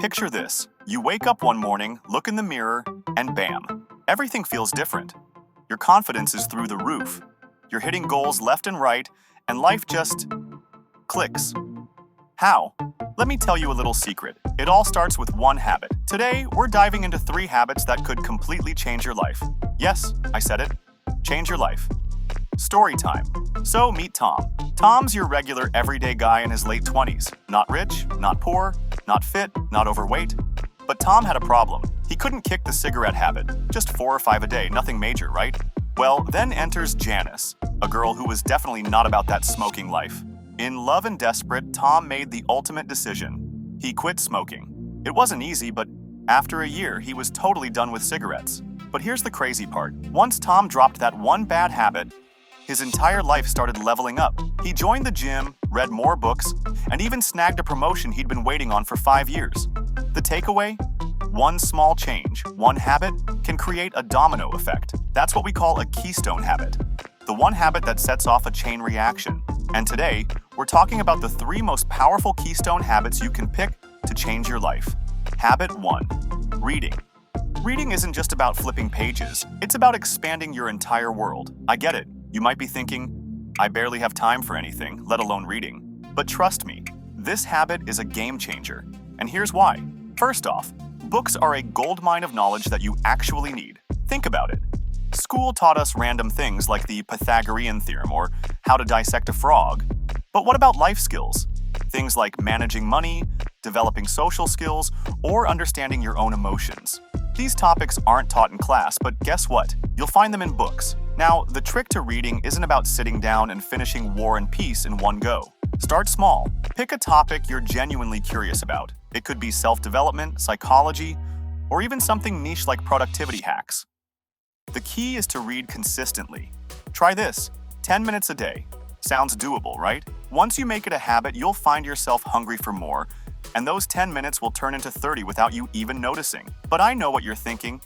Picture this. You wake up one morning, look in the mirror, and bam, everything feels different. Your confidence is through the roof. You're hitting goals left and right, and life just clicks. How? Let me tell you a little secret. It all starts with one habit. Today, we're diving into 3 habits that could completely change your life. Yes, I said it. Change your life. Story time. So meet Tom. Tom's your regular everyday guy in his late 20s. Not rich, not poor, not fit, not overweight. But Tom had a problem. He couldn't kick the cigarette habit. Just 4 or 5 a day, nothing major, right? Well, then enters Janice, a girl who was definitely not about that smoking life. In love and desperate, Tom made the ultimate decision. He quit smoking. It wasn't easy, but after a year, he was totally done with cigarettes. But here's the crazy part. Once Tom dropped that one bad habit, his entire life started leveling up. He joined the gym, read more books, and even snagged a promotion he'd been waiting on for 5 years. The takeaway? One small change, one habit, can create a domino effect. That's what we call a keystone habit. The one habit that sets off a chain reaction. And today, we're talking about the 3 most powerful keystone habits you can pick to change your life. Habit 1. Reading. Reading isn't just about flipping pages. It's about expanding your entire world. I get it. You might be thinking, I barely have time for anything, let alone reading. But trust me, this habit is a game changer. And here's why. First off, books are a goldmine of knowledge that you actually need. Think about it. School taught us random things like the Pythagorean theorem or how to dissect a frog. But what about life skills? Things like managing money, developing social skills, or understanding your own emotions. These topics aren't taught in class, but guess what? You'll find them in books. Now, the trick to reading isn't about sitting down and finishing War and Peace in one go. Start small. Pick a topic you're genuinely curious about. It could be self-development, psychology, or even something niche like productivity hacks. The key is to read consistently. Try this, 10 minutes a day. Sounds doable, right? Once you make it a habit, you'll find yourself hungry for more, and those 10 minutes will turn into 30 without you even noticing. But I know what you're thinking.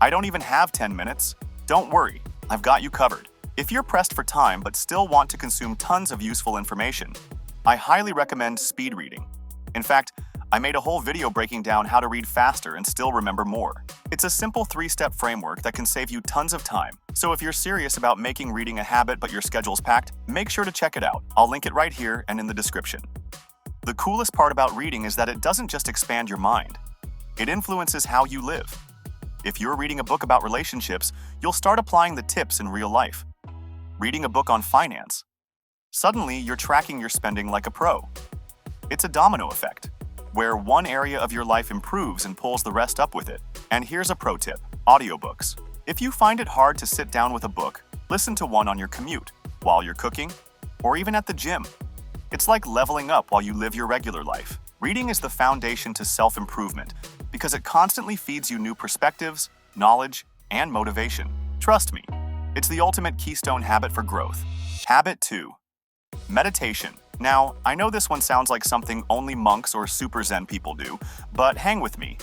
I don't even have 10 minutes. Don't worry, I've got you covered. If you're pressed for time but still want to consume tons of useful information, I highly recommend speed reading. In fact, I made a whole video breaking down how to read faster and still remember more. It's a simple 3-step framework that can save you tons of time. So if you're serious about making reading a habit but your schedule's packed, make sure to check it out. I'll link it right here and in the description. The coolest part about reading is that it doesn't just expand your mind. It influences how you live. If you're reading a book about relationships, you'll start applying the tips in real life. Reading a book on finance. Suddenly, you're tracking your spending like a pro. It's a domino effect, where one area of your life improves and pulls the rest up with it. And here's a pro tip, audiobooks. If you find it hard to sit down with a book, listen to one on your commute, while you're cooking, or even at the gym. It's like leveling up while you live your regular life. Reading is the foundation to self-improvement because it constantly feeds you new perspectives, knowledge, and motivation. Trust me, it's the ultimate keystone habit for growth. Habit 2. Meditation. Now, I know this one sounds like something only monks or super Zen people do, but hang with me.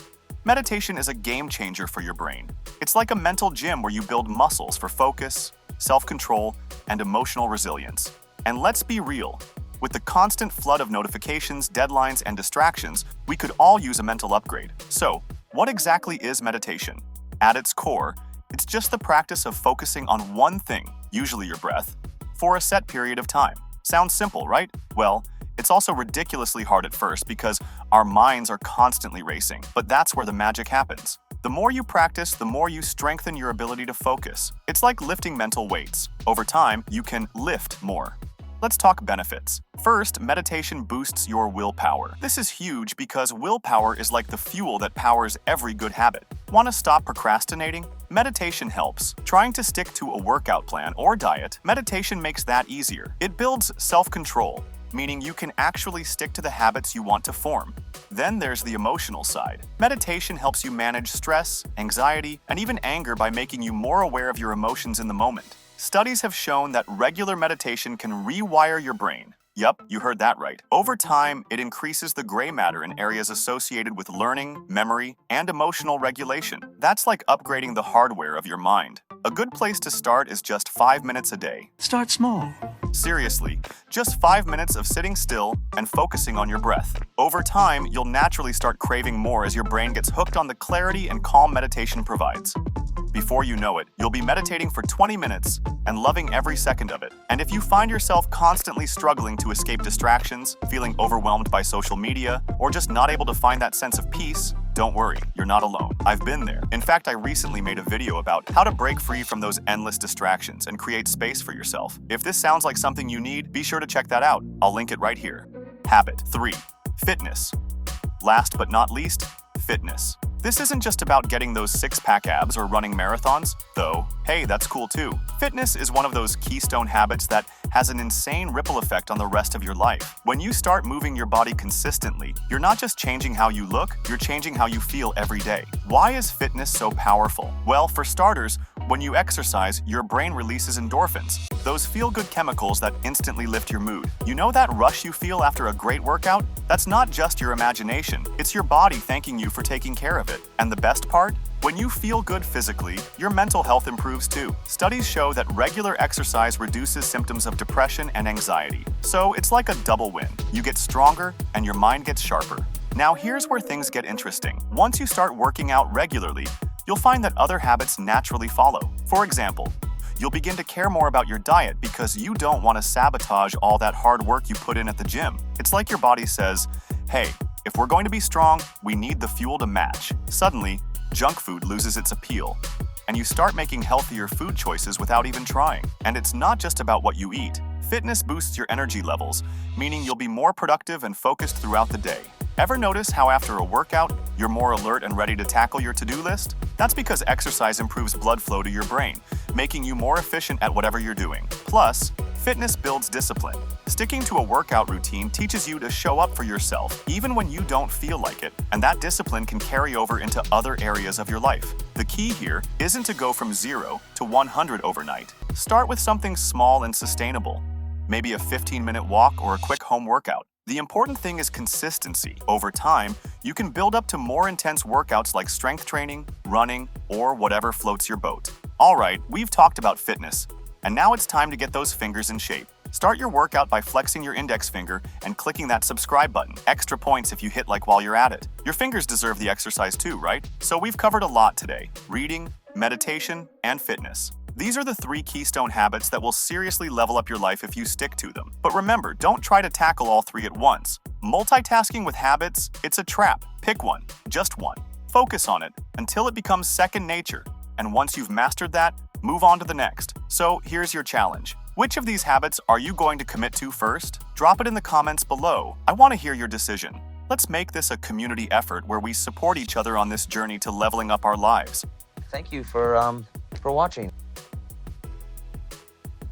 Meditation is a game changer for your brain. It's like a mental gym where you build muscles for focus, self-control, and emotional resilience. And let's be real. With the constant flood of notifications, deadlines, and distractions, we could all use a mental upgrade. So, what exactly is meditation? At its core, it's just the practice of focusing on one thing, usually your breath, for a set period of time. Sounds simple, right? Well, it's also ridiculously hard at first because our minds are constantly racing, but that's where the magic happens. The more you practice, the more you strengthen your ability to focus. It's like lifting mental weights. Over time, you can lift more. Let's talk benefits. First, meditation boosts your willpower. This is huge because willpower is like the fuel that powers every good habit. Want to stop procrastinating? Meditation helps. Trying to stick to a workout plan or diet, meditation makes that easier. It builds self-control, meaning you can actually stick to the habits you want to form. Then there's the emotional side. Meditation helps you manage stress, anxiety, and even anger by making you more aware of your emotions in the moment. Studies have shown that regular meditation can rewire your brain. Yup, you heard that right. Over time, it increases the gray matter in areas associated with learning, memory, and emotional regulation. That's like upgrading the hardware of your mind. A good place to start is just 5 minutes a day. Start small. Seriously, just 5 minutes of sitting still and focusing on your breath. Over time, you'll naturally start craving more as your brain gets hooked on the clarity and calm meditation provides. Before you know it, you'll be meditating for 20 minutes and loving every second of it. And if you find yourself constantly struggling to escape distractions, feeling overwhelmed by social media, or just not able to find that sense of peace, don't worry, you're not alone. I've been there. In fact, I recently made a video about how to break free from those endless distractions and create space for yourself. If this sounds like something you need, be sure to check that out. I'll link it right here. Habit 3. Fitness. Last but not least, fitness. This isn't just about getting those six-pack abs or running marathons, though, hey, that's cool too. Fitness is one of those keystone habits that has an insane ripple effect on the rest of your life. When you start moving your body consistently, you're not just changing how you look, you're changing how you feel every day. Why is fitness so powerful? Well, for starters, when you exercise, your brain releases endorphins, those feel-good chemicals that instantly lift your mood. You know that rush you feel after a great workout? That's not just your imagination, it's your body thanking you for taking care of it. And the best part? When you feel good physically, your mental health improves too. Studies show that regular exercise reduces symptoms of depression and anxiety. So it's like a double win. You get stronger and your mind gets sharper. Now here's where things get interesting. Once you start working out regularly, you'll find that other habits naturally follow. For example, you'll begin to care more about your diet because you don't want to sabotage all that hard work you put in at the gym. It's like your body says, hey, if we're going to be strong, we need the fuel to match. Suddenly, junk food loses its appeal, and you start making healthier food choices without even trying. And it's not just about what you eat. Fitness boosts your energy levels, meaning you'll be more productive and focused throughout the day. Ever notice how after a workout, you're more alert and ready to tackle your to-do list? That's because exercise improves blood flow to your brain, making you more efficient at whatever you're doing. Plus, fitness builds discipline. Sticking to a workout routine teaches you to show up for yourself, even when you don't feel like it, and that discipline can carry over into other areas of your life. The key here isn't to go from 0 to 100 overnight. Start with something small and sustainable, maybe a 15-minute walk or a quick home workout. The important thing is consistency. Over time, you can build up to more intense workouts like strength training, running, or whatever floats your boat. All right, we've talked about fitness, and now it's time to get those fingers in shape. Start your workout by flexing your index finger and clicking that subscribe button. Extra points if you hit like while you're at it. Your fingers deserve the exercise too, right? So we've covered a lot today: reading, meditation, and fitness. These are the 3 keystone habits that will seriously level up your life if you stick to them. But remember, don't try to tackle all 3 at once. Multitasking with habits, it's a trap. Pick one, just one. Focus on it until it becomes second nature. And once you've mastered that, move on to the next. So here's your challenge. Which of these habits are you going to commit to first? Drop it in the comments below. I want to hear your decision. Let's make this a community effort where we support each other on this journey to leveling up our lives. Thank you for watching.